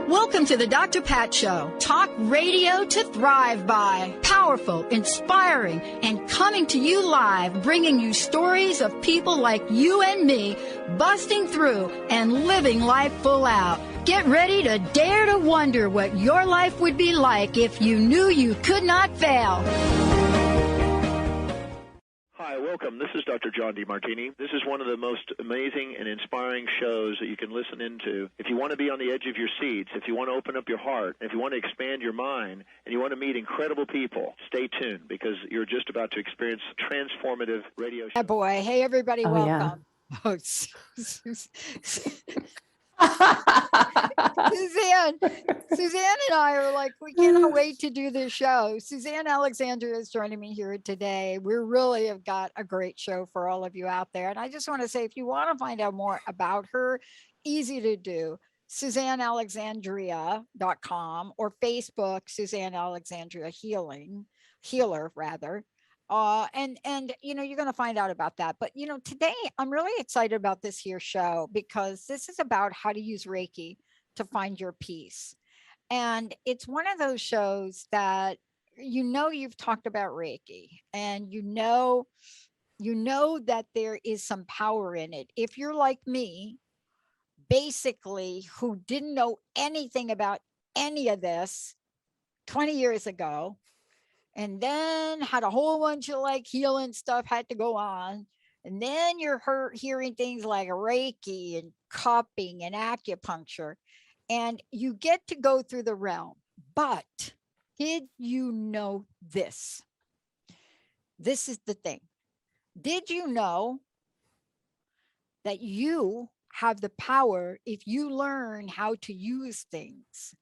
Welcome to the Dr. Pat Show. Talk radio to thrive by. Powerful, inspiring, and coming to you live, bringing you stories of people like you and me, busting through and living life full out. Get ready to dare to wonder what your life would be like if you knew you could not fail. Hi, welcome. This is Dr. John DeMartini. This is one of the most amazing and inspiring shows that you can listen into. If you want to be on the edge of your seats, if you want to open up your heart, if you want to expand your mind, and you want to meet incredible people, stay tuned because you're just about to experience transformative radio show. Hey, boy. Hey, everybody. Welcome. Yeah. Oh, Suzanne and I are like, we cannot wait to do this show. Suzanne Alexandria is joining me here today. We really have got a great show for all of you out there. And I just want to say, if you want to find out more about her, easy to do. SuzanneAlexandria.com or Facebook, Suzanne Alexandria Healer rather. And you know, you're going to find out about that. But, you know, today I'm really excited about this here show because this is about how to use Reiki to find your peace. And it's one of those shows that, you know, you've talked about Reiki and you know that there is some power in it. If you're like me, basically, who didn't know anything about any of this 20 years ago, and then had a whole bunch of like healing stuff had to go on. And then you're hearing things like Reiki and cupping and acupuncture, and you get to go through the realm. But did you know this? This is the thing. Did you know that you have the power, if you learn how to use things,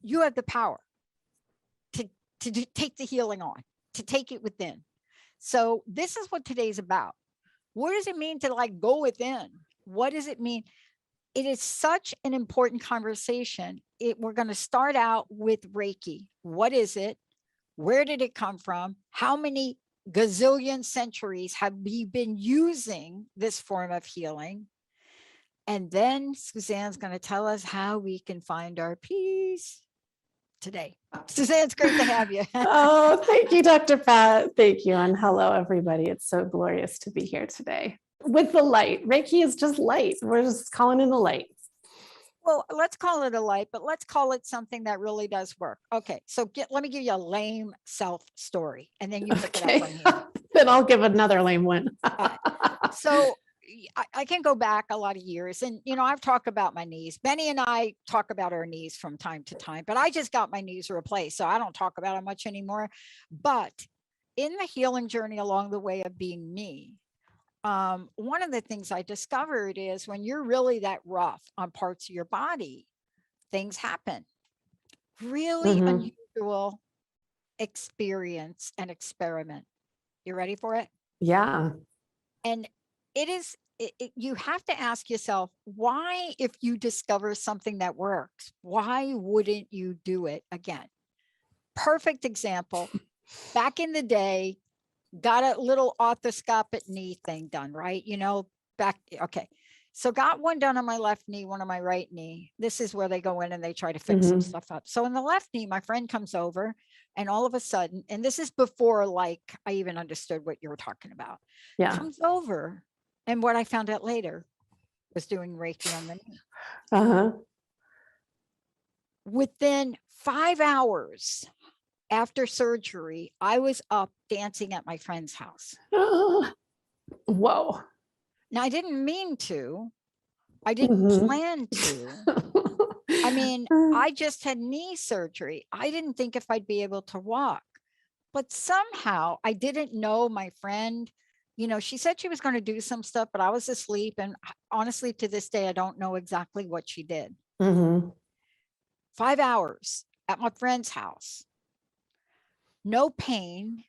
you have the power to take the healing on, to take it within. So this is what today's about. What does it mean to like go within? What does it mean? It is such an important conversation. We're going to start out with Reiki. What is it? Where did it come from? How many gazillion centuries have we been using this form of healing? And then Suzanne's going to tell us how we can find our peace today. Suzanne, it's great to have you. Oh, thank you, Dr. Pat. Thank you. And hello, everybody. It's so glorious to be here today with the light. Reiki is just light. We're just calling in the light. Well, let's call it a light, but let's call it something that really does work. Okay. So let me give you a lame self story and then you pick it up from here. Then I'll give another lame one. So I can go back a lot of years and, you know, I've talked about my knees. Benny and I talk about our knees from time to time, but I just got my knees replaced. So I don't talk about it much anymore. But in the healing journey along the way of being me, one of the things I discovered is when you're really that rough on parts of your body, things happen. Really unusual experience and experiment. You ready for it? Yeah. And you have to ask yourself, why, if you discover something that works, why wouldn't you do it again? Perfect example. Back in the day, got a little arthroscopic knee thing done, right? You know, okay. So got one done on my left knee, one on my right knee. This is where they go in and they try to fix some stuff up. So in the left knee, my friend comes over and all of a sudden, and this is before like I even understood what you were talking about. Yeah. Comes over. And what I found out later was doing Reiki on the knee. Within 5 hours after surgery, I was up dancing at my friend's house. Whoa. Now, I didn't mean to. I didn't plan to. I mean, I just had knee surgery. I didn't think if I'd be able to walk. But somehow I didn't know my friend. You know, she said she was going to do some stuff, but I was asleep. And honestly, to this day, I don't know exactly what she did. 5 hours at my friend's house. No pain.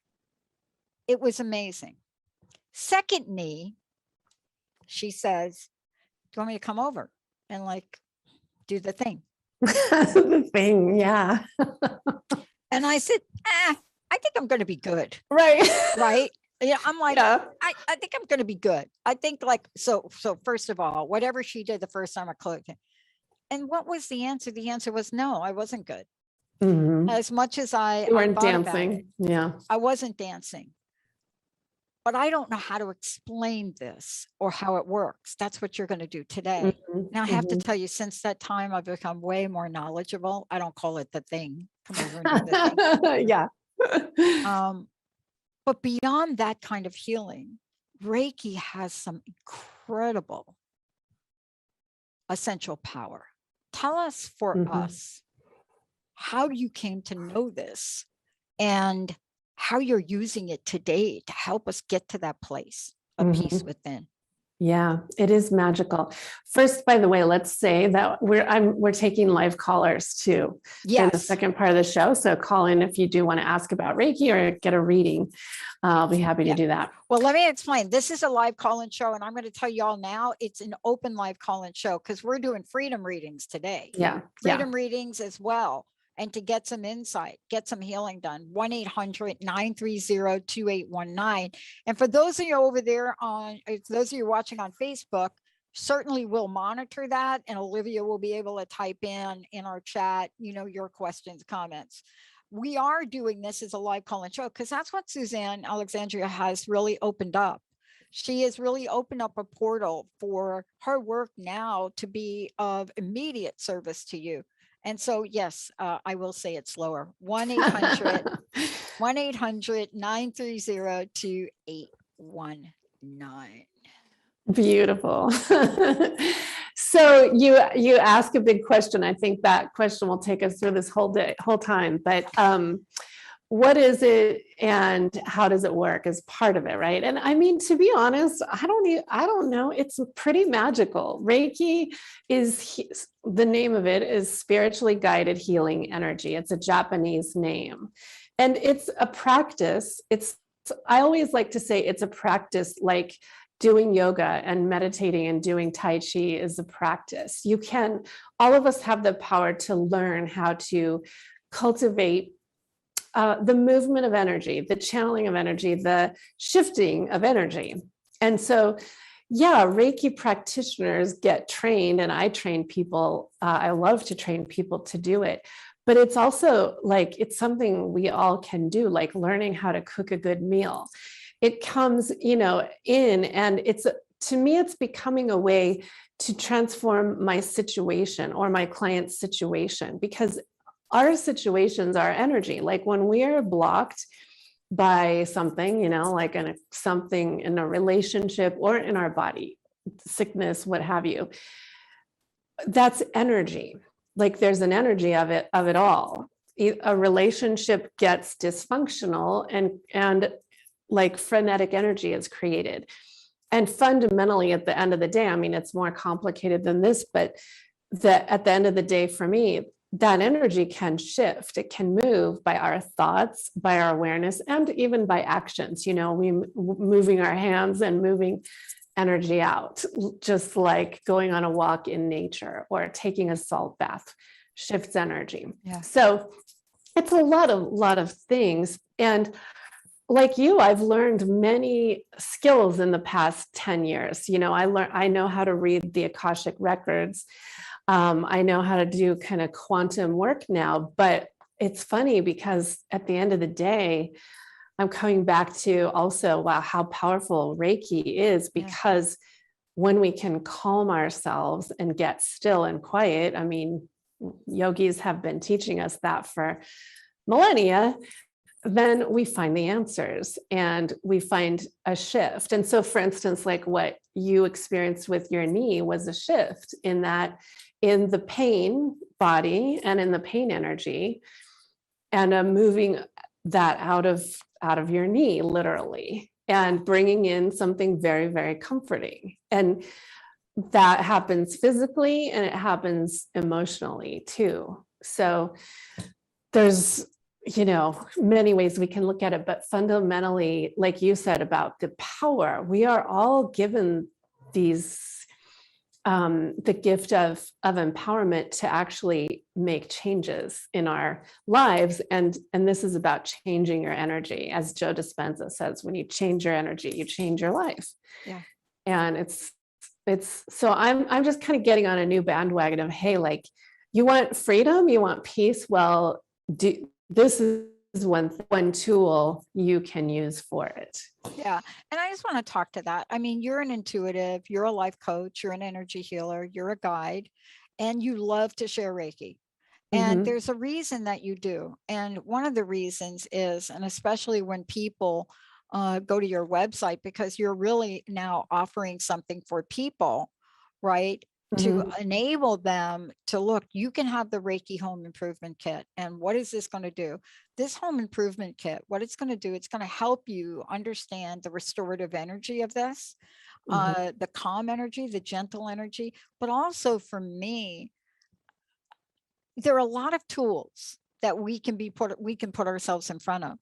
It was amazing. Second knee, she says, do you want me to come over and like do the thing? The thing, yeah. And I said, I think I'm going to be good. Right. Right. Yeah. I'm like, Yeah. I think I'm going to be good. I think like, so first of all, whatever she did the first time I clicked it. And what was the answer? The answer was no, I wasn't good. Mhm. As much as I You weren't thought about it, dancing. Yeah. I wasn't dancing. But I don't know how to explain this or how it works. That's what you're going to do today. Mhm, Now, I have to mhm. tell you, since that time, I've become way more knowledgeable. I don't call it the thing. Come over and do the thing. Yeah. But beyond that kind of healing, Reiki has some incredible essential power. Tell us for Mhm. us how you came to know this and how you're using it today to help us get to that place of peace Mhm. within. Yeah, it is magical. First, by the way, let's say that we're taking live callers too in the Yes. second part of the show. So call in if you do want to ask about Reiki or get a reading. I'll be happy to Yeah. do that. Well, let me explain. This is a live call-in show, and I'm going to tell you all now, it's an open live call-in show because we're doing freedom readings today. Yeah. Freedom readings as well. And to get some insight, get some healing done, 1-800-930-2819. And for those of you over there those of you watching on Facebook, certainly we'll monitor that. And Olivia will be able to type in our chat, your questions, comments. We are doing this as a live call-in show because that's what Suzanne Alexandria has really opened up. She has really opened up a portal for her work now to be of immediate service to you. And so, yes, I will say it slower. 1-800-930-2819. Beautiful. So you ask a big question. I think that question will take us through this whole time. But what is it and how does it work is part of it, right? And I mean, to be honest, I don't know. It's pretty magical. Reiki the name of it is spiritually guided healing energy. It's a Japanese name, and it's a practice. I always like to say it's a practice like doing yoga and meditating and doing Tai Chi is a practice. All of us have the power to learn how to cultivate the movement of energy, the channeling of energy, the shifting of energy. And so, yeah, Reiki practitioners get trained, and I train people. I love to train people to do it. But it's also like, it's something we all can do, like learning how to cook a good meal. It comes, in, and to me, it's becoming a way to transform my situation or my client's situation, because our situations are energy. Like when we are blocked by something, like something in a relationship or in our body, sickness, what have you, that's energy. Like there's an energy of it all. A relationship gets dysfunctional and like frenetic energy is created. And fundamentally, at the end of the day, I mean, it's more complicated than this, but at the end of the day, for me, that energy can shift. It can move by our thoughts, by our awareness, and even by actions. We moving our hands and moving energy out, just like going on a walk in nature or taking a salt bath shifts energy. Yeah. So it's a lot of things. And like you, I've learned many skills in the past 10 years. I know how to read the Akashic records. I know how to do kind of quantum work now, but it's funny because at the end of the day, I'm coming back to also, wow, how powerful Reiki is, because when we can calm ourselves and get still and quiet, I mean, yogis have been teaching us that for millennia, then we find the answers and we find a shift. And so, for instance, like what you experienced with your knee was a shift in the pain body and in the pain energy, and moving that out of your knee, literally, and bringing in something very, very comforting. And that happens physically and it happens emotionally too. So there's, many ways we can look at it, but fundamentally, like you said about the power, we are all given these the gift of empowerment to actually make changes in our lives. And this is about changing your energy. As Joe Dispenza says, when you change your energy, you change your life. Yeah. And it's so I'm just kind of getting on a new bandwagon of, hey, like, you want freedom, you want peace. Well, this is one tool you can use for it. Yeah. And I just want to talk to that. I mean, you're an intuitive, you're a life coach, you're an energy healer, you're a guide, and you love to share Reiki. And there's a reason that you do. And one of the reasons is, and especially when people go to your website, because you're really now offering something for people, right? To enable them to look, you can have the Reiki home improvement kit. And what is this going to do? This home improvement kit, what it's going to do, it's going to help you understand the restorative energy of this, the calm energy, the gentle energy. But also for me, there are a lot of tools that we can put ourselves in front of.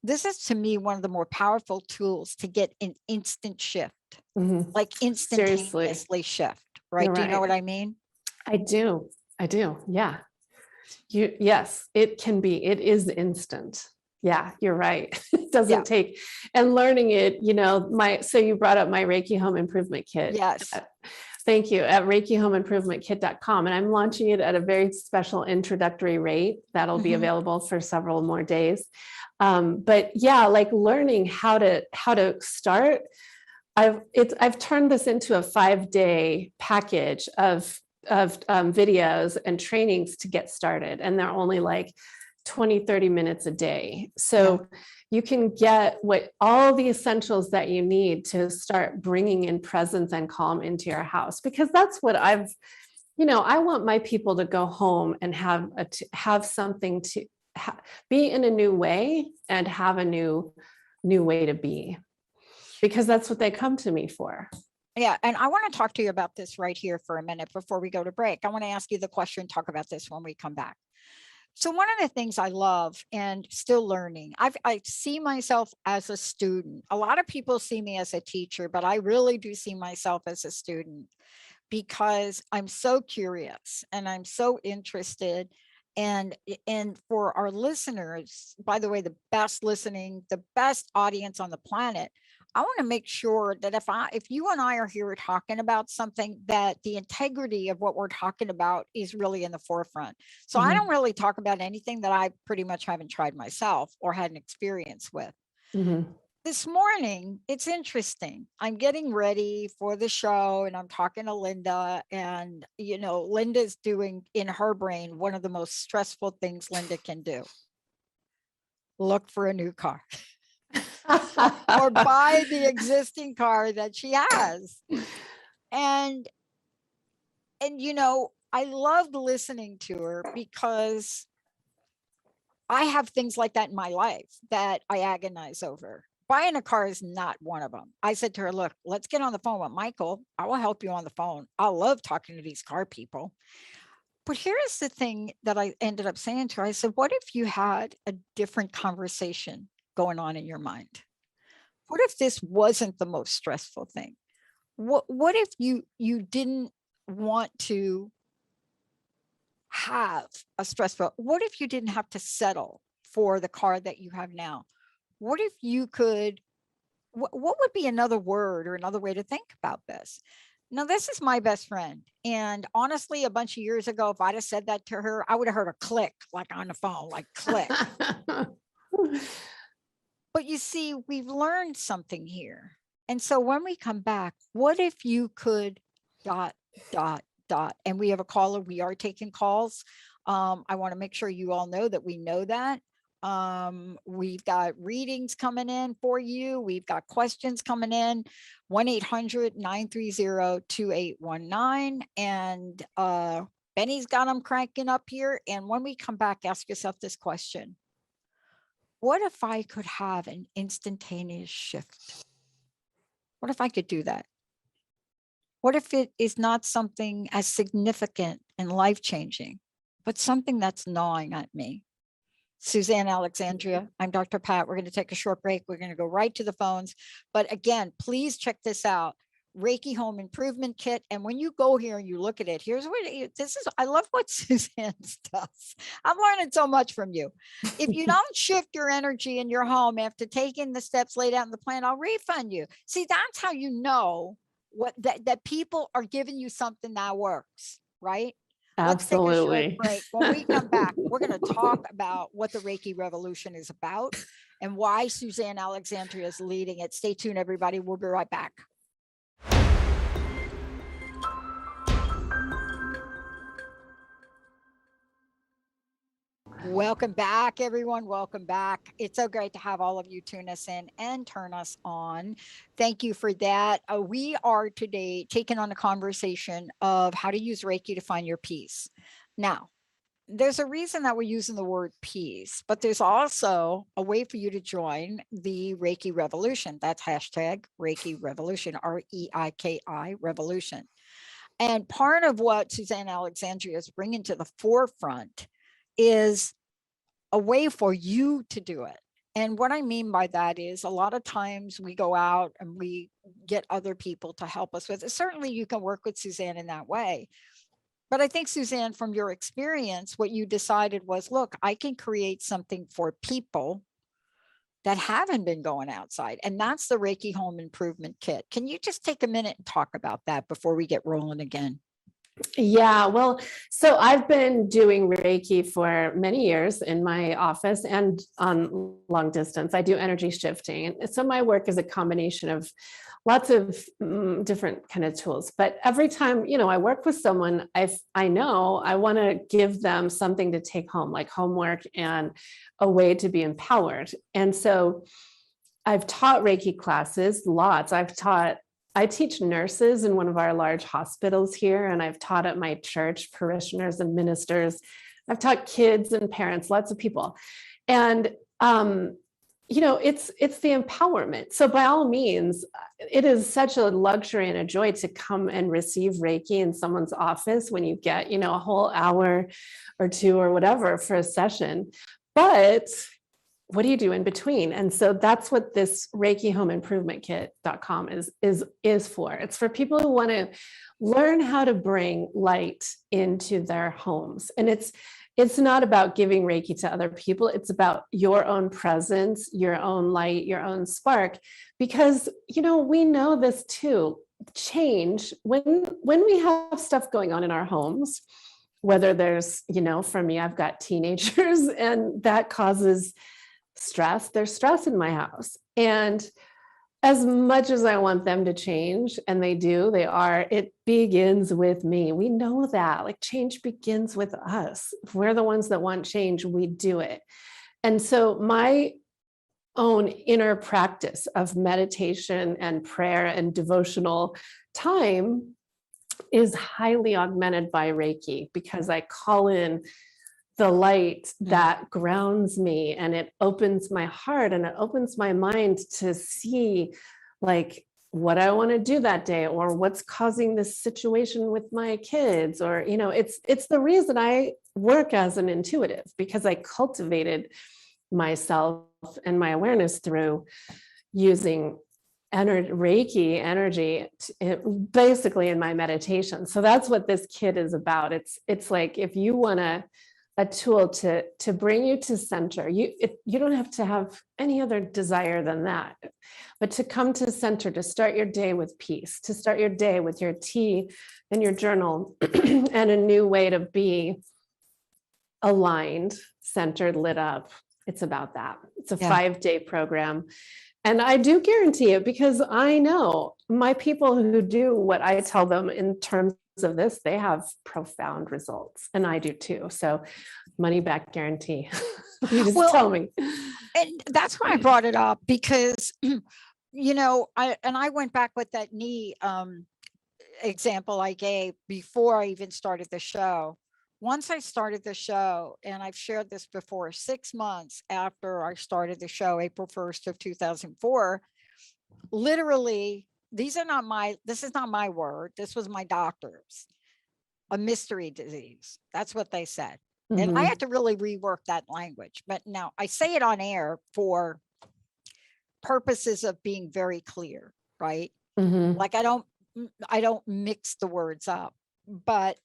This is, to me, one of the more powerful tools to get an instant shift, like instantaneously shift, right? Do you know what I mean? I do. Yeah. Yes, it can be. It is instant. Yeah, you're right. It doesn't take, and learning it, so you brought up my Reiki home improvement kit. Yes. Thank you, at ReikiHomeImprovementKit.com. And I'm launching it at a very special introductory rate that'll be available for several more days. But yeah, like learning how to start. I've turned this into a 5-day package of videos and trainings to get started. And they're only like 20-30 minutes a day. So you can get all the essentials that you need to start bringing in presence and calm into your house, because that's what I want my people to go home and have something to be in a new way and have a new way to be, because that's what they come to me for. Yeah. And I want to talk to you about this right here for a minute before we go to break. I want to ask you the question, talk about this when we come back. So one of the things I love and still learning, I see myself as a student. A lot of people see me as a teacher, but I really do see myself as a student, because I'm so curious and I'm so interested. And for our listeners, by the way, the best audience on the planet, I want to make sure that if you and I are here talking about something, that the integrity of what we're talking about is really in the forefront. So I don't really talk about anything that I pretty much haven't tried myself or had an experience with. This morning, it's interesting. I'm getting ready for the show and I'm talking to Linda, and Linda's doing in her brain one of the most stressful things Linda can do: look for a new car. Or buy the existing car that she has. And I loved listening to her, because I have things like that in my life that I agonize over. Buying a car is not one of them. I said to her, look, let's get on the phone with Michael. I will help you on the phone. I love talking to these car people. But here's the thing that I ended up saying to her. I said, what if you had a different conversation going on in your mind? What if this wasn't the most stressful thing? What if you didn't want to have a stressful, what if you didn't have to settle for the car that you have now? What if you could, what would be another word or another way to think about this? Now, this is my best friend. And honestly, a bunch of years ago, if I'd have said that to her, I would have heard a click, like on the phone, like click. But you see, we've learned something here. And so when we come back, what if you could ... And we have a caller. We are taking calls. I want to make sure you all know that we know that. We've got readings coming in for you. We've got questions coming in. 1-800-930-2819. And Benny's got them cranking up here. And when we come back, ask yourself this question: what if I could have an instantaneous shift? What if I could do that? What if it is not something as significant and life-changing, but something that's gnawing at me? Suzanne Alexandria, I'm Dr. Pat. We're going to take a short break. We're going to go right to the phones. But again, please check this out: Reiki Home Improvement Kit. And when you go here and you look at it, here's what I love what Suzanne does. I'm learning so much from you. If you don't shift your energy in your home after taking the steps laid out in the plan, I'll refund you. See, that's how you know that people are giving you something that works, right? Let's take a short Absolutely. break. When we come back, we're going to talk about what the Reiki Revolution is about and why Suzanne Alexandria is leading it. Stay tuned, everybody. We'll be right back. Welcome back, everyone. Welcome back. It's so great to have all of you tune us in and turn us on. Thank you for that. We are today taking on a conversation of how to use Reiki to find your peace. Now, there's a reason that we're using the word peace, but there's also a way for you to join the Reiki Revolution. That's hashtag Reiki Revolution, REIKI Revolution. And part of what Suzanne Alexandria is bringing to the forefront is a way for you to do it. And what I mean by that is a lot of times we go out and we get other people to help us with it. Certainly you can work with Suzanne in that way. But I think, Suzanne, from your experience, what you decided was, look, I can create something for people that haven't been going outside. And that's the Reiki Home Improvement Kit. Can you just take a minute and talk about that before we get rolling again? Yeah, well, so I've been doing Reiki for many years in my office and on long distance. I do energy shifting. And so my work is a combination of lots of different kind of tools. But every time, I work with someone, I know I want to give them something to take home, like homework and a way to be empowered. And so I've taught Reiki classes, lots. I teach nurses in one of our large hospitals here, and I've taught at my church, parishioners and ministers. I've taught kids and parents, lots of people. And, it's the empowerment. So by all means, it is such a luxury and a joy to come and receive Reiki in someone's office when you get, a whole hour or two or whatever for a session. But what do you do in between? And so that's what this Reiki Home Improvement Kit.com is for. It's for people who want to learn how to bring light into their homes. And it's not about giving Reiki to other people. It's about your own presence, your own light, your own spark, because, we know this too. Change, when we have stuff going on in our homes, whether there's, for me, I've got teenagers and that causes stress. There's stress in my house. And as much as I want them to change, and it begins with me. We know that, like, change begins with us. If we're the ones that want change, we do it. And so my own inner practice of meditation and prayer and devotional time is highly augmented by Reiki, because I call in the light that grounds me, and it opens my heart and it opens my mind to see, like, what I want to do that day, or what's causing this situation with my kids, or, it's the reason I work as an intuitive, because I cultivated myself and my awareness through using Reiki energy basically in my meditation. So that's what this kit is about. It's like, if you want a tool to bring you to center. You don't have to have any other desire than that, but to come to center, to start your day with peace, to start your day with your tea and your journal and a new way to be aligned, centered, lit up. It's about that. It's a 5-day program. And I do guarantee it, because I know my people who do what I tell them in terms of this, they have profound results, and I do too. So money back guarantee. You just tell me. And that's why I brought it up, because I went back with that knee example I gave before I even started the show. Once I started the show, and I've shared this before, 6 months after I started the show, April 1st of 2004, literally, this is not my word. This was my doctor's, a mystery disease. That's what they said. Mm-hmm. And I had to really rework that language. But now I say it on air for purposes of being very clear, right? Mm-hmm. Like, I don't mix the words up, but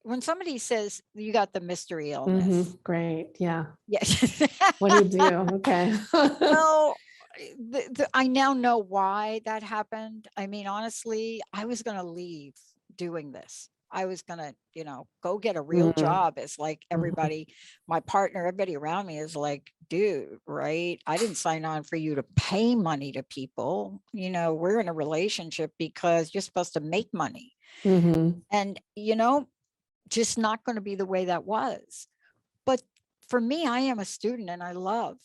when somebody says you got the mystery illness, Great. Yeah. yes. What do you do? Okay. Well, I now know why that happened. I mean, honestly, I was going to leave doing this. I was going to, go get a real job. It's like everybody, my partner, everybody around me is like, dude, right? I didn't sign on for you to pay money to people. We're in a relationship because you're supposed to make money. And, just not going to be the way that was. But for me, I am a student and I love.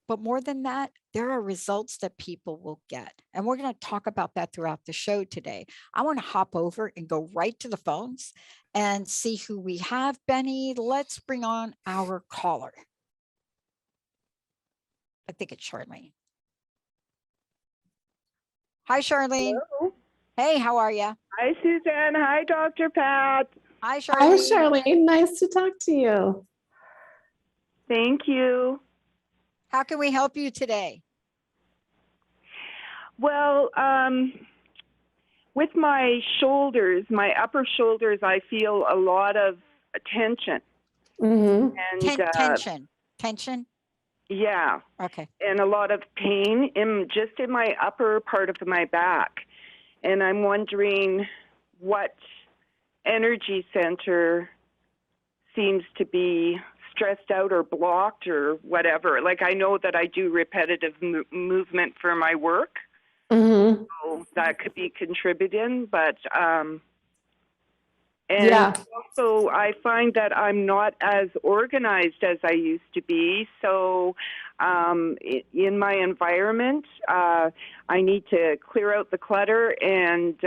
But more than that, there are results that people will get. And we're going to talk about that throughout the show today. I want to hop over and go right to the phones and see who we have. Benny, let's bring on our caller. I think it's Charlene. Hi, Charlene. Hello. Hey, how are you? Hi, Suzanne. Hi, Dr. Pat. Hi, Charlene. Hi, Charlene. Nice to talk to you. Thank you. How can we help you today? Well, with my shoulders, my upper shoulders, I feel a lot of tension. And Tension? Yeah. Okay. And a lot of pain just in my upper part of my back. And I'm wondering what energy center seems to be stressed out or blocked or whatever. Like, I know that I do repetitive movement for my work, so that could be contributing. But also I find that I'm not as organized as I used to be. So in my environment, I need to clear out the clutter and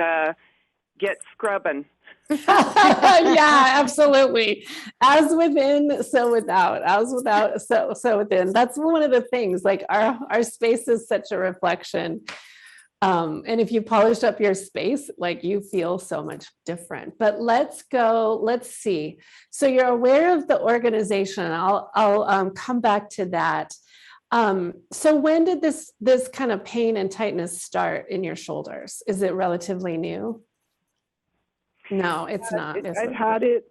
get scrubbing. Yeah, absolutely. As within, so without. As without, so within. That's one of the things. Like our space is such a reflection. And if you polish up your space, like you feel so much different. But let's see. So you're aware of the organization. I'll come back to that. So when did this kind of pain and tightness start in your shoulders? Is it relatively new? No, it's not. I've had it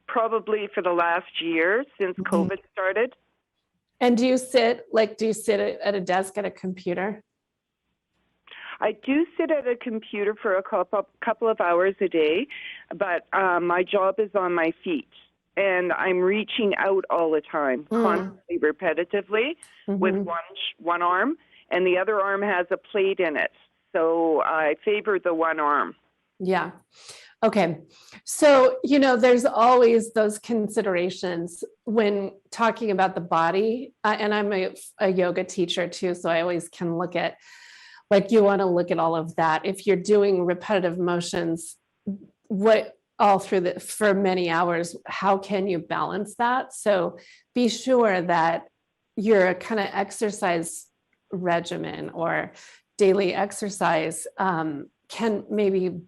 probably for the last year since COVID started. And do you sit at a desk at a computer? I do sit at a computer for a couple of hours a day, but my job is on my feet. And I'm reaching out all the time, constantly, repetitively, with one arm, and the other arm has a plate in it. So I favor the one arm. Yeah. Okay. So, there's always those considerations when talking about the body. And I'm a yoga teacher too. So I always can look at, you want to look at all of that. If you're doing repetitive motions, for many hours, how can you balance that? So be sure that your kind of exercise regimen or daily exercise can maybe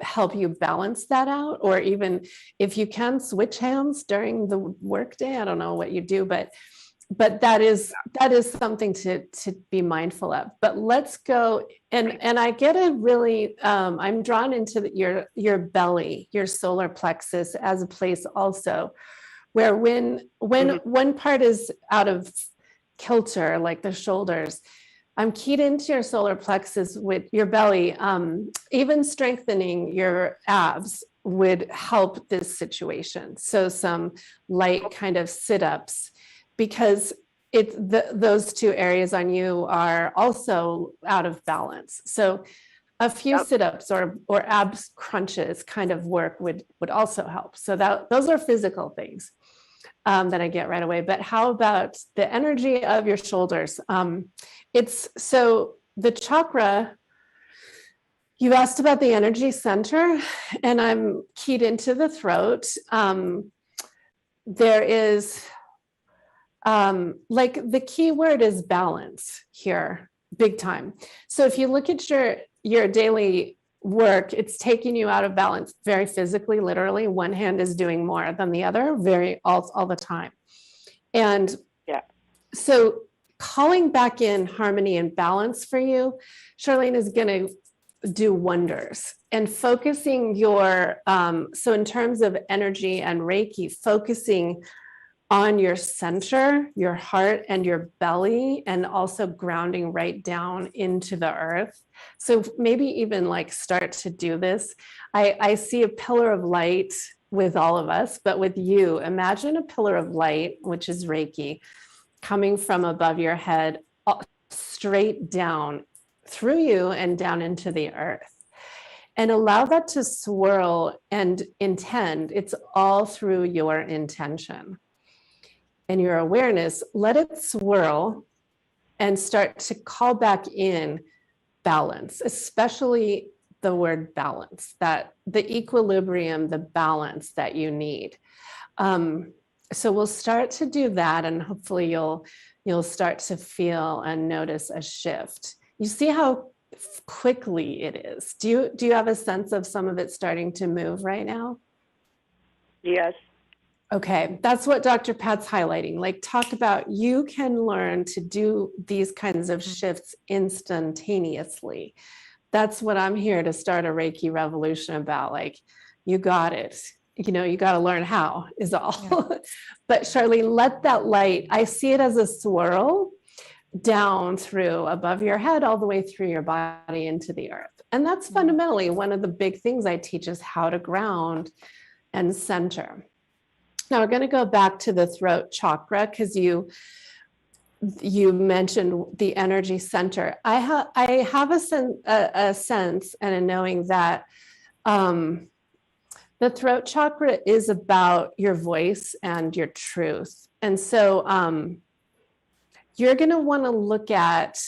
help you balance that out, or even if you can switch hands during the workday. I don't know what you do, but that is something to be mindful of. But let's go and I get a really I'm drawn into your belly, your solar plexus, as a place also where when one part is out of kilter, like the shoulders, I'm keyed into your solar plexus with your belly. Even strengthening your abs would help this situation. So some light kind of sit-ups, because those two areas on you are also out of balance. So a few sit-ups or abs crunches kind of work would also help. So those are physical things that I get right away. But how about the energy of your shoulders? So the chakra, you asked about the energy center, and I'm keyed into the throat. There is the key word is balance here, big time. So if you look at your daily work, it's taking you out of balance very physically, literally. One hand is doing more than the other, all the time. And so calling back in harmony and balance for you, Charlene, is going to do wonders. And focusing your, so in terms of energy and Reiki, focusing on your center, your heart and your belly, and also grounding right down into the earth. So maybe even like start to do this. I see a pillar of light with all of us, but with you, imagine a pillar of light, which is Reiki, coming from above your head, straight down through you and down into the earth. And allow that to swirl and intend. It's all through your intention and your awareness. Let it swirl and start to call back in balance, especially the word balance, that the equilibrium, the balance that you need. So we'll start to do that, and hopefully you'll start to feel and notice a shift. You see how quickly it is. Do you have a sense of some of it starting to move right now? Yes. Okay, that's what Dr. Pat's highlighting. Like, talk about, you can learn to do these kinds of shifts instantaneously. That's what I'm here to start a Reiki revolution about. Like, you got it. You know, you got to learn how is all. Yeah. But Charlene, let that light, I see it as a swirl down through above your head, all the way through your body into the earth. And that's fundamentally one of the big things I teach, is how to ground and center. Now we're going to go back to the throat chakra, because you mentioned the energy center. I have a sense and a knowing that the throat chakra is about your voice and your truth. And so you're going to want to look at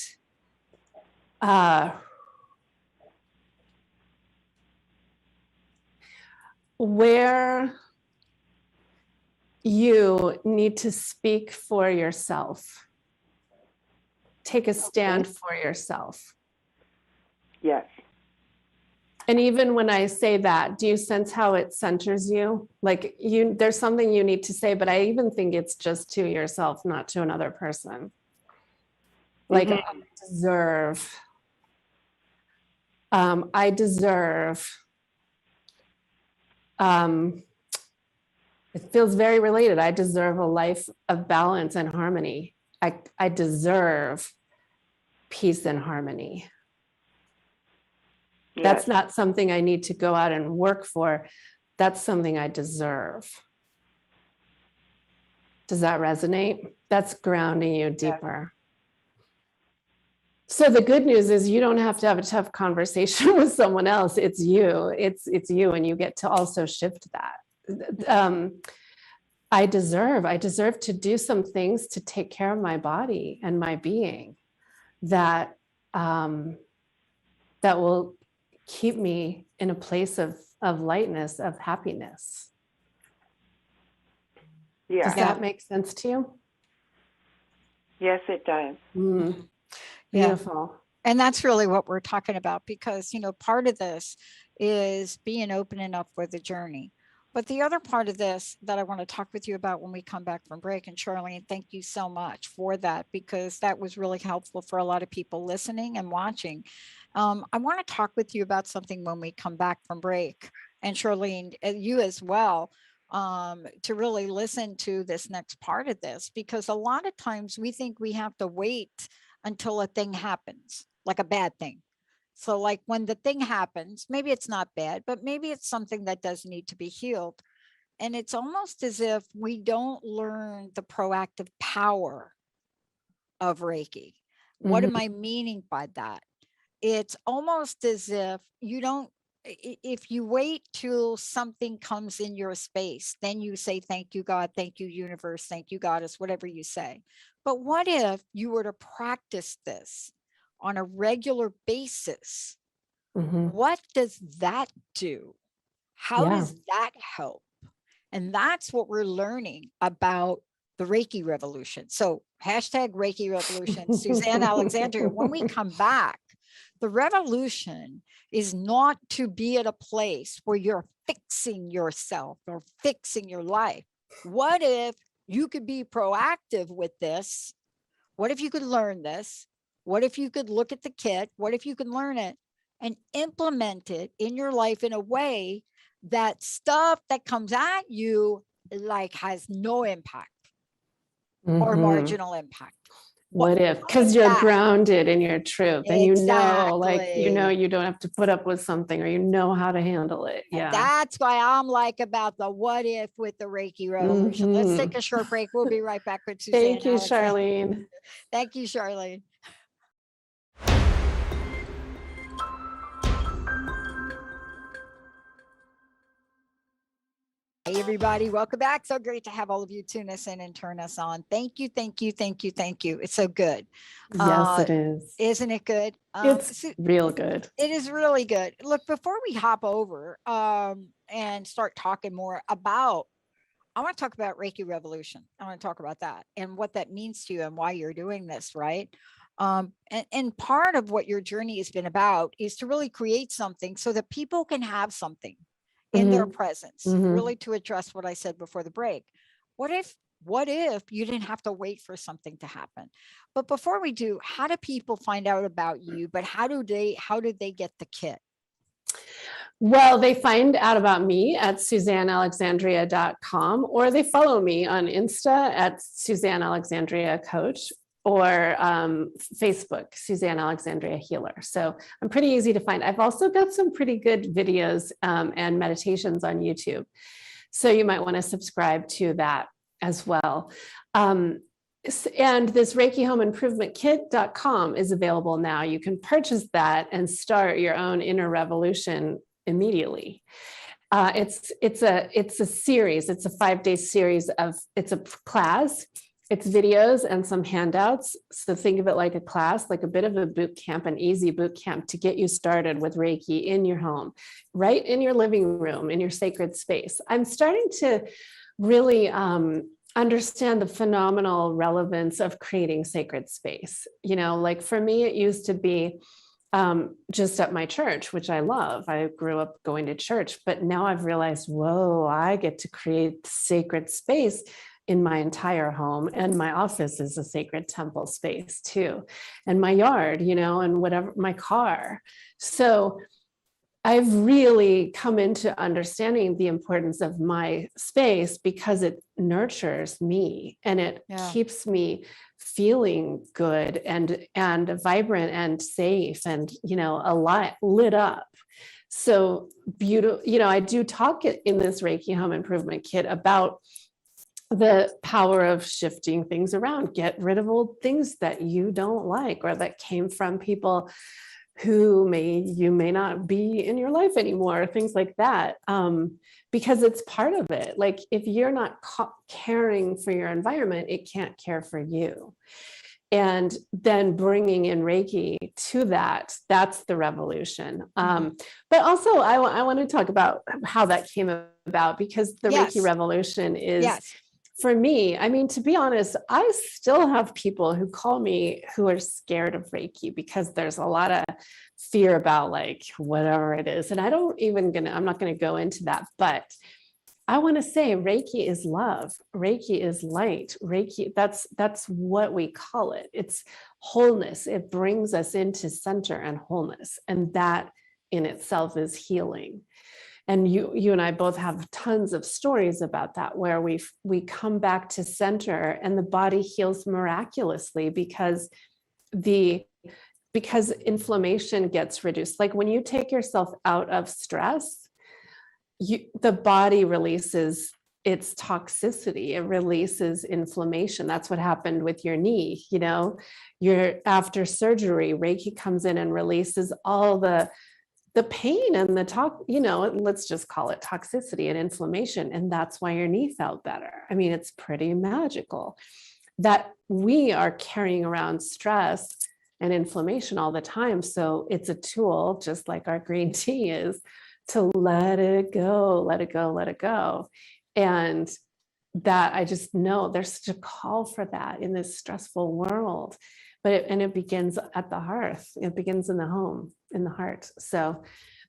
where you need to speak for yourself. Take a stand for yourself. Yes. And even when I say that, do you sense how it centers you? Like, there's something you need to say, but I even think it's just to yourself, not to another person. Like, I deserve. It feels very related. I deserve a life of balance and harmony. I deserve peace and harmony. Yes. That's not something I need to go out and work for. That's something I deserve. Does that resonate? That's grounding you deeper. So the good news is you don't have to have a tough conversation with someone else. It's you. It's you, and you get to also shift that. I deserve to do some things to take care of my body and my being that that will keep me in a place of lightness, of happiness. Yeah. Does that make sense to you? Yes, it does. Beautiful. Yeah. And that's really what we're talking about, because, you know, part of this is being open enough for the journey. But the other part of this that I want to talk with you about when we come back from break, and Charlene, thank you so much for that, because that was really helpful for a lot of people listening and watching. I want to talk with you about something when we come back from break, and Charlene, you as well, to really listen to this next part of this, because a lot of times we think we have to wait until a thing happens, like a bad thing. So like when the thing happens, maybe it's not bad, but maybe it's something that does need to be healed. And it's almost as if we don't learn the proactive power of Reiki. What am I meaning by that? It's almost as if if you wait till something comes in your space, then you say, thank you, God, thank you, universe, thank you, goddess, whatever you say. But what if you were to practice this on a regular basis? What does that do? How does that help? And that's what we're learning about the Reiki Revolution. So hashtag Reiki Revolution, Suzanne Alexandria. When we come back, the revolution is not to be at a place where you're fixing yourself or fixing your life. What if you could be proactive with this? What if you could learn this? What if you could look at the kit? What if you could learn it and implement it in your life in a way that stuff that comes at you like has no impact or Mhm. marginal impact. What if? What Because if you're that? grounded in your truth, and you know, like, you know, Exactly. you don't have to put up with something, or you know how to handle it. And Yeah. that's why I'm like about the what if with the Reiki Revolution. Let's take Mhm. a short break. We'll be right back with Suzanne Thank you, Alexandria. Charlene. Thank you, Charlene. Hey, everybody, welcome back. So great to have all of you tune us in and turn us on. Thank you, thank you, thank you, thank you. It's so good. Yes, it is. Isn't it good? It's real good. It is really good. Look, before we hop over and start talking more about, I want to talk about Reiki Revolution. I want to talk about that and what that means to you and why you're doing this, right? And part of what your journey has been about is to really create something so that people can have something in their presence, really to address what I said before the break. What if you didn't have to wait for something to happen? But before we do, how do people find out about you? But how did they get the kit? Well, they find out about me at SuzanneAlexandria.com, or they follow me on Insta at Suzanne Alexandria Coach, or Facebook, Suzanne Alexandria Healer. So I'm pretty easy to find. I've also got some pretty good videos and meditations on YouTube. So you might want to subscribe to that as well. And this Reiki Home Improvement Kit.com is available now. You can purchase that and start your own inner revolution immediately. It's a series. It's a 5-day series it's a class. It's videos and some handouts. So think of it like a class, like a bit of a boot camp, an easy boot camp to get you started with Reiki in your home, right in your living room, in your sacred space. I'm starting to really understand the phenomenal relevance of creating sacred space. You know, like for me, it used to be just at my church, which I love. I grew up going to church, but now I've realized, whoa, I get to create sacred space in my entire home, and my office is a sacred temple space too, and my yard, you know, and whatever, my car. So I've really come into understanding the importance of my space because it nurtures me and it keeps me feeling good and vibrant and safe and, you know, a lot lit up. So beautiful. You know, I do talk in this Reiki Home Improvement Kit about the power of shifting things around, get rid of old things that you don't like or that came from people who you may not be in your life anymore, things like that, because it's part of it. Like if you're not caring for your environment, it can't care for you. And then bringing in Reiki to that's the revolution. But also I want to talk about how that came about, because the Reiki Revolution is, for me, I mean, to be honest, I still have people who call me who are scared of Reiki because there's a lot of fear about like whatever it is. And I'm not going to go into that, but I want to say Reiki is love. Reiki is light. Reiki, that's what we call it. It's wholeness. It brings us into center and wholeness. And that in itself is healing. And you and I both have tons of stories about that, where we come back to center and the body heals miraculously because inflammation gets reduced. Like when you take yourself out of stress, the body releases its toxicity. It releases inflammation. That's what happened with your knee. You know, after surgery, Reiki comes in and releases all the pain and let's just call it toxicity and inflammation. And that's why your knee felt better. I mean, it's pretty magical that we are carrying around stress and inflammation all the time. So it's a tool, just like our green tea is, to let it go, let it go, let it go. And that I just know there's such a call for that in this stressful world. But it begins at the hearth. It begins in the home, in the heart. So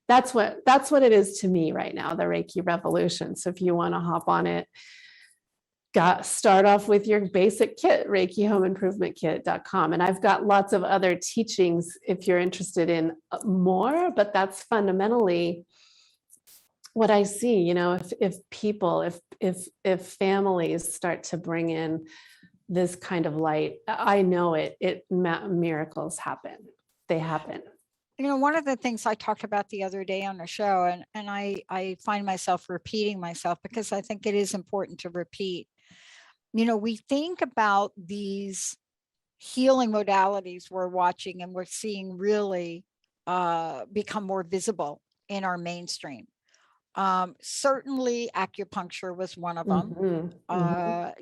that's what it is to me right now, the Reiki Revolution. So if you want to hop on it, start off with your basic kit, ReikiHomeImprovementKit.com. And I've got lots of other teachings if you're interested in more, but that's fundamentally what I see. You know, if people, if families start to bring in this kind of light, I know miracles happen. They happen. You know, one of the things I talked about the other day on the show, and I find myself repeating myself because I think it is important to repeat. You know, we think about these healing modalities we're watching and we're seeing really become more visible in our mainstream. Certainly acupuncture was one of them.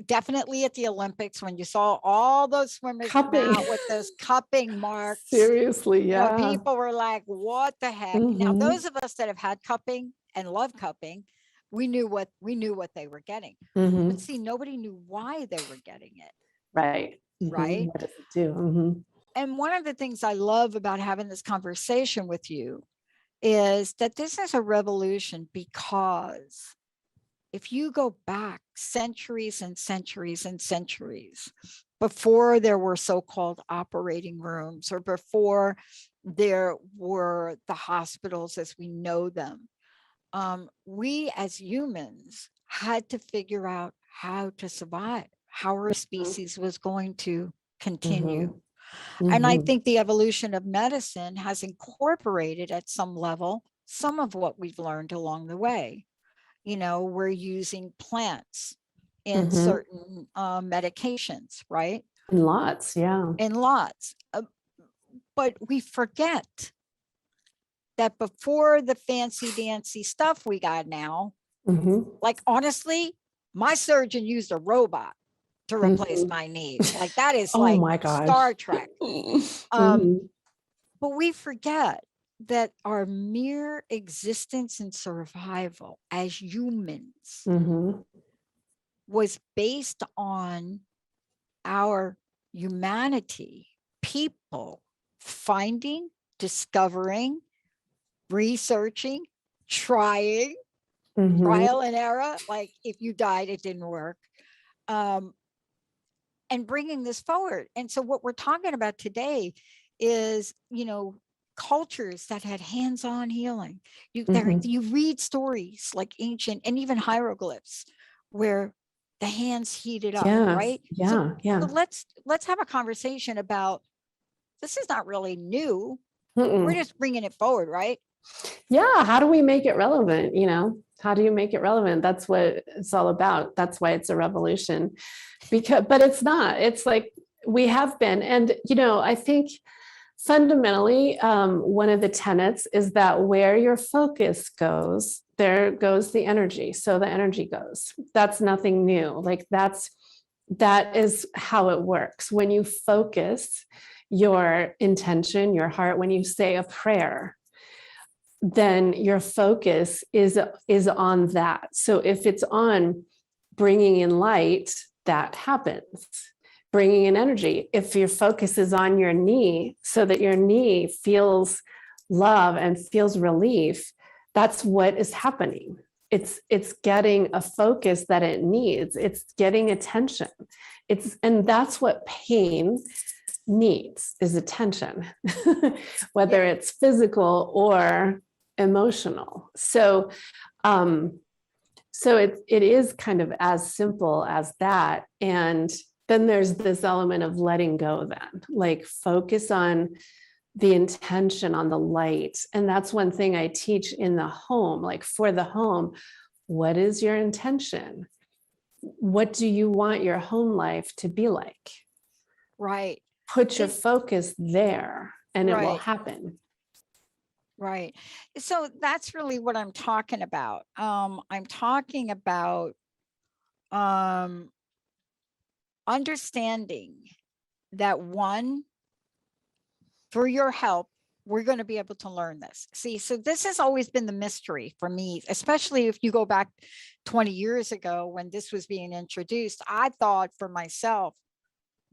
Definitely at the Olympics when you saw all those swimmers come out with those cupping marks. Seriously, yeah. You know, people were like, what the heck? Now, those of us that have had cupping and love cupping, we knew what they were getting. But see, nobody knew why they were getting it. Right. Right. What does it do? And one of the things I love about having this conversation with you is that this is a revolution, because if you go back centuries and centuries and centuries before there were so-called operating rooms, or before there were the hospitals as we know them, we as humans had to figure out how to survive, how our species was going to continue. And I think the evolution of medicine has incorporated at some level some of what we've learned along the way. You know, we're using plants in certain medications, right? In lots, yeah. In lots. But we forget that before the fancy dancy stuff we got now, like honestly, my surgeon used a robot to replace my knees. Like that is like my gosh. Star Trek. But we forget that our mere existence and survival as humans was based on our humanity, people finding, discovering, researching, trying, trial and error. Like if you died, it didn't work. And bringing this forward. And so what we're talking about today is, you know, cultures that had hands-on healing. You read stories like ancient and even hieroglyphs where the hands heated up, right? So let's have a conversation about, this is not really new. We're just bringing it forward, right? Yeah. How do we make it relevant? You know, how do you make it relevant? That's what it's all about. That's why it's a revolution. But it's not. It's like we have been. And, you know, I think fundamentally, one of the tenets is that where your focus goes, there goes the energy. So the energy goes. That's nothing new. Like that is how it works. When you focus your intention, your heart, when you say a prayer, then your focus is on that. So if it's on bringing in light, that happens. Bringing in energy. If your focus is on your knee, so that your knee feels love and feels relief, that's what is happening. It's getting a focus that it needs. It's getting attention. And that's what pain needs, is attention, whether it's physical or emotional. So it is kind of as simple as that. And then there's this element of letting go, then, like focus on the intention, on the light. And that's one thing I teach in the home, like for the home, what is your intention? What do you want your home life to be like? Right. Put your focus there and it will happen. Right. So that's really what I'm talking about. I'm talking about understanding that, one, through your help, we're going to be able to learn this. See, so this has always been the mystery for me, especially if you go back 20 years ago when this was being introduced. I thought for myself,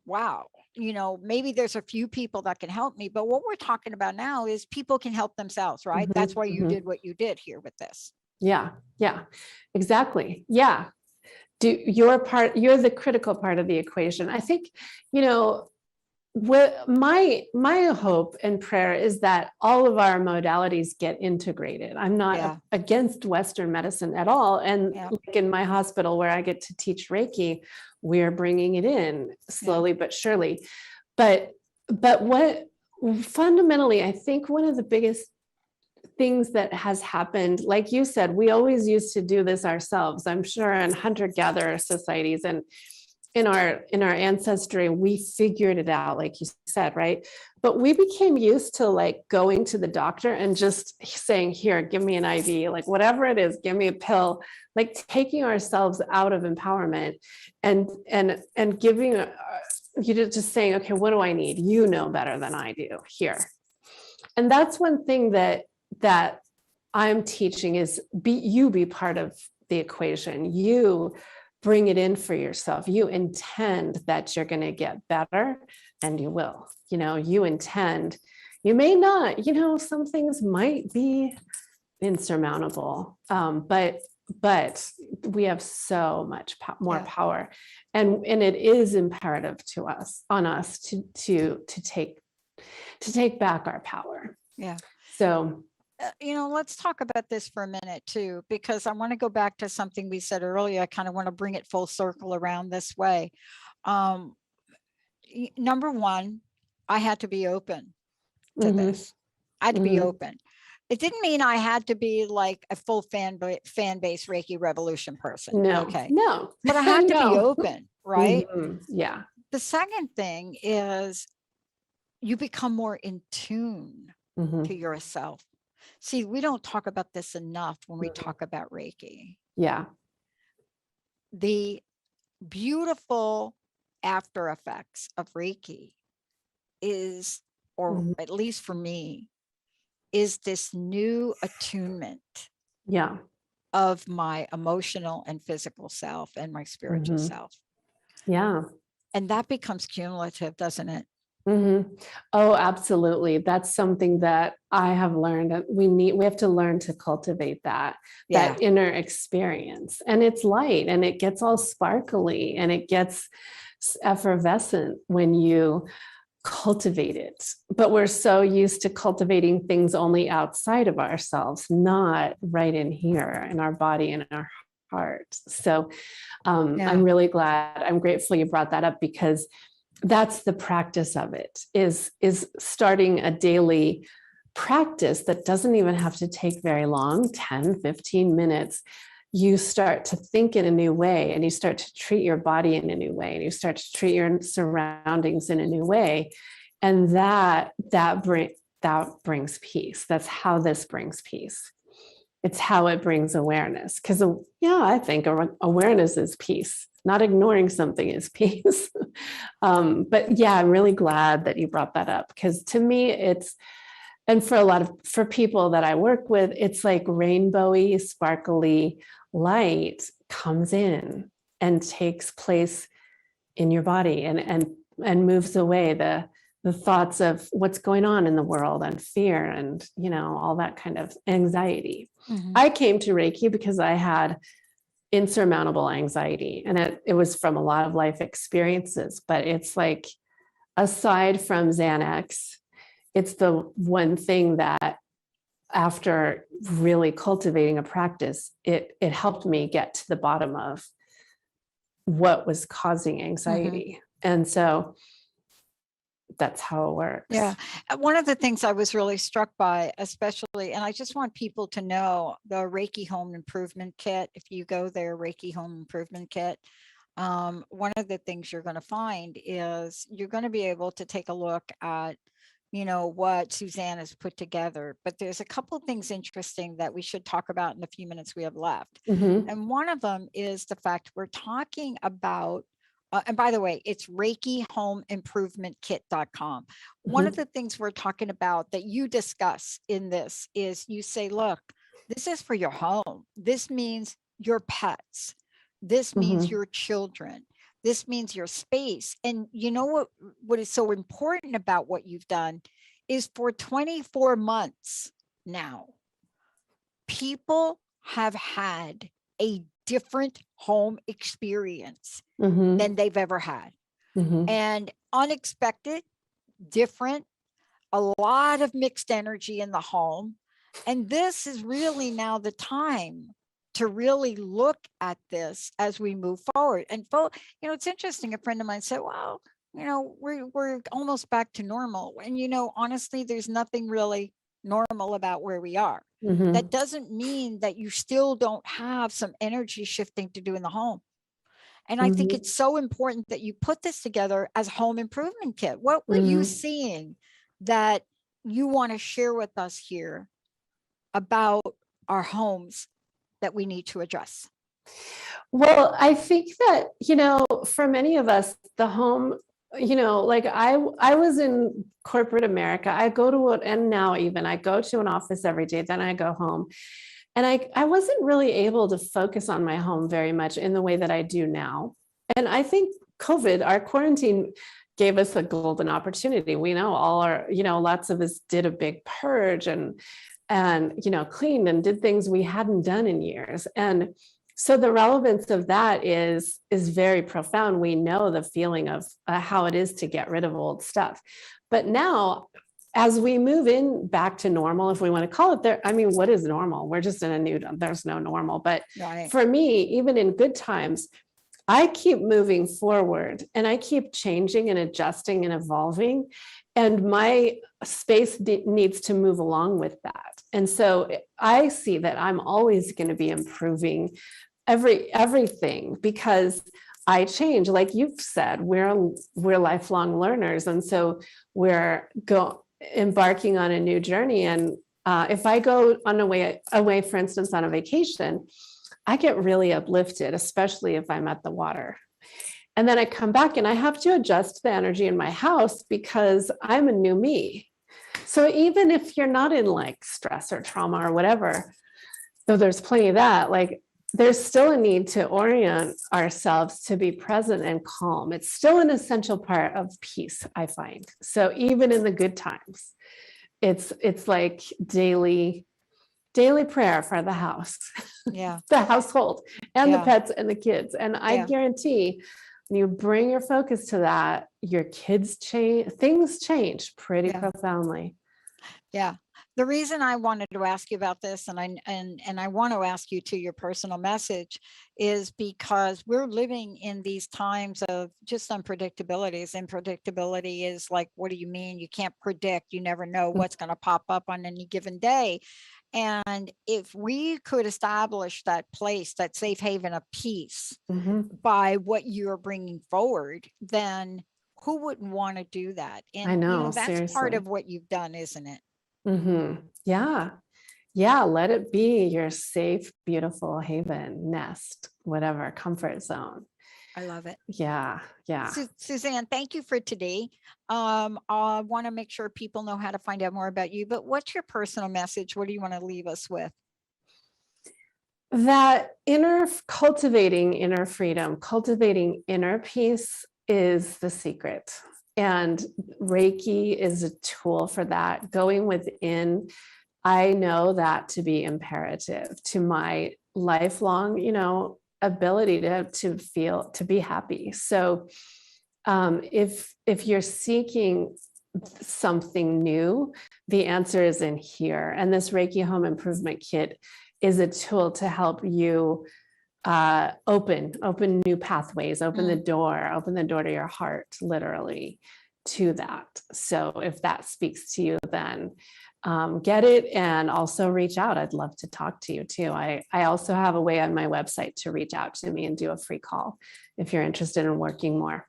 wow, you know, maybe there's a few people that can help me, but what we're talking about now is people can help themselves, right? That's why you did what you did here with this. Yeah, exactly. Yeah. do your part. You're the critical part of the equation. I think, you know, what my hope and prayer is that all of our modalities get integrated. I'm not against Western medicine at all. And like in my hospital where I get to teach Reiki, we're bringing it in slowly but surely. But what fundamentally, I think one of the biggest things that has happened, like you said, we always used to do this ourselves. I'm sure in hunter-gatherer societies and in our ancestry, we figured it out, like you said, right? But we became used to like going to the doctor and just saying, here, give me an IV, like whatever it is, give me a pill, like taking ourselves out of empowerment and giving you just saying, okay, what do I need? You know better than I do here. And that's one thing that I'm teaching is be part of the equation. You bring it in for yourself. You intend that you're going to get better, and you will. You know, you intend. You may not, you know, some things might be insurmountable, but we have so much more power, and it is imperative on us to take back our power. Yeah. So, you know, let's talk about this for a minute too, because I want to go back to something we said earlier. I kind of want to bring it full circle around this way. Number one, I had to be open to this. I had to be open. It didn't mean I had to be like a full fan base Reiki Revolution person. No, okay. No, but I had to be open, right? Yeah. The second thing is you become more in tune to yourself. See, we don't talk about this enough when we talk about Reiki. Yeah. The beautiful after effects of Reiki is, or at least for me, is this new attunement of my emotional and physical self and my spiritual self. Yeah. And that becomes cumulative, doesn't it? Oh, absolutely. That's something that I have learned. We have to learn to cultivate that inner experience. And it's light and it gets all sparkly and it gets effervescent when you cultivate it. But we're so used to cultivating things only outside of ourselves, not right in here in our body and in our heart. So I'm really glad, I'm grateful you brought that up, because that's the practice of it, is starting a daily practice that doesn't even have to take very long, 10, 15 minutes. You start to think in a new way, and you start to treat your body in a new way, and you start to treat your surroundings in a new way. And that brings peace. That's how this brings peace. It's how it brings awareness. Because I think awareness is peace. Not ignoring something is peace. But yeah, I'm really glad that you brought that up, because to me and for people that I work with, it's like rainbowy, sparkly light comes in and takes place in your body and moves away the thoughts of what's going on in the world and fear and, all that kind of anxiety. I came to Reiki because I had insurmountable anxiety, and it was from a lot of life experiences, but it's like, aside from Xanax, it's the one thing that after really cultivating a practice, it helped me get to the bottom of what was causing anxiety. And so that's how it works. Yeah. One of the things I was really struck by, especially, and I just want people to know, the Reiki Home Improvement Kit, if you go there, Reiki Home Improvement Kit, one of the things you're going to find is you're going to be able to take a look at, what Suzanne has put together. But there's a couple of things interesting that we should talk about in the few minutes we have left. And one of them is the fact we're talking about, and by the way, it's ReikiHomeImprovementKit.com. One of the things we're talking about that you discuss in this is you say, look, this is for your home. This means your pets. This means your children. This means your space. And you know what is so important about what you've done is for 24 months now, people have had a different home experience Mhm. than they've ever had. Mhm. And unexpected, different, a lot of mixed energy in the home. And this is really now the time to really look at this as we move forward. And it's interesting. A friend of mine said, well, we're almost back to normal. And, honestly, there's nothing really normal about where we are. Mhm. That doesn't mean that you still don't have some energy shifting to do in the home. And I think Mhm. it's so important that you put this together as a home improvement kit. What were you Mhm. seeing that you want to share with us here about our homes that we need to address? Well, I think that, for many of us, the home, like I was in corporate America. I go to it, and now even I go to an office every day, then I go home. And I wasn't really able to focus on my home very much in the way that I do now. And I think COVID, our quarantine, gave us a golden opportunity. We know lots of us did a big purge and cleaned and did things we hadn't done in years. And so the relevance of that is very profound. We know the feeling of how it is to get rid of old stuff. But now, as we move in back to normal, if we want to call it there, I mean, what is normal? We're just in there's no normal. But Right. For me, even in good times, I keep moving forward and I keep changing and adjusting and evolving. And my space needs to move along with that. And so I see that I'm always going to be improving everything because I change. Like you've said, we're lifelong learners. And so we're embarking on a new journey. And if I go on away, for instance, on a vacation, I get really uplifted, especially if I'm at the water. And then I come back and I have to adjust the energy in my house because I'm a new me. So even if you're not in like stress or trauma or whatever, though there's plenty of that, like there's still a need to orient ourselves to be present and calm. It's still an essential part of peace, I find. So even in the good times, it's like daily prayer for the house, Yeah. the household, and the Yeah. pets and the kids. And I Yeah. guarantee when you bring your focus to that, your kids change, things change pretty Yeah. profoundly. Yeah. The reason I wanted to ask you about this, and I want to ask you to your personal message, is because we're living in these times of just unpredictabilities. Unpredictability is like, what do you mean? You can't predict. You never know what's going to pop up on any given day. And if we could establish that place, that safe haven of peace Mhm. by what you're bringing forward, then who wouldn't want to do that? And I know, that's part seriously. of what you've done, isn't it? Yeah. Yeah. Let it be your safe, beautiful haven, nest, whatever, comfort zone. I love it. Yeah. Yeah. Suzanne, thank you for today. I want to make sure people know how to find out more about you, but what's your personal message? What do you want to leave us with? That cultivating inner freedom, cultivating inner peace is the secret. And Reiki is a tool for that. Going within, I know that to be imperative to my lifelong, ability to be happy. So if you're seeking something new, the answer is in here. And this Reiki Home Improvement Kit is a tool to help you open new pathways, open the door to your heart, literally, to that. So if that speaks to you, then get it and also reach out. I'd love to talk to you too. I also have a way on my website to reach out to me and do a free call if you're interested in working more.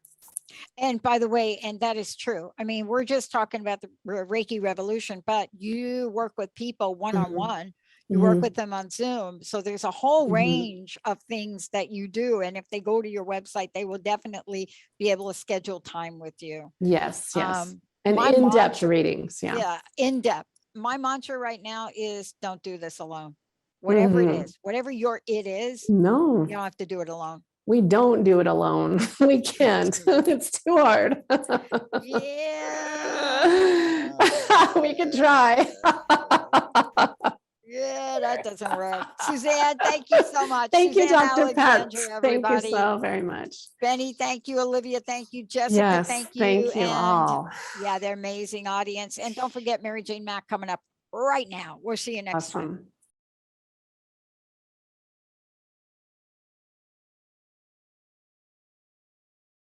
And by the way, and that is true. I mean, we're just talking about the Reiki Revolution, but you work with people one-on-one. You work with them on Zoom. So there's a whole range of things that you do. And if they go to your website, they will definitely be able to schedule time with you. Yes. And my in-depth mantra- readings. Yeah, in-depth. My mantra right now is don't do this alone. Whatever it is, whatever your it is, No, you don't have to do it alone. we don't do it alone. We can't. It's too hard. Yeah. We can try. Yeah, that doesn't work. Suzanne, thank you so much. Thank you, Suzanne Dr. Pets. Alexandria, Thank you everybody. so very much. Benny, thank you. Olivia, thank you. Jessica, Yes, thank you. thank you And all. yeah, they're amazing audience. And don't forget Mary Jane Mack coming up right now. We'll see you next time. Awesome.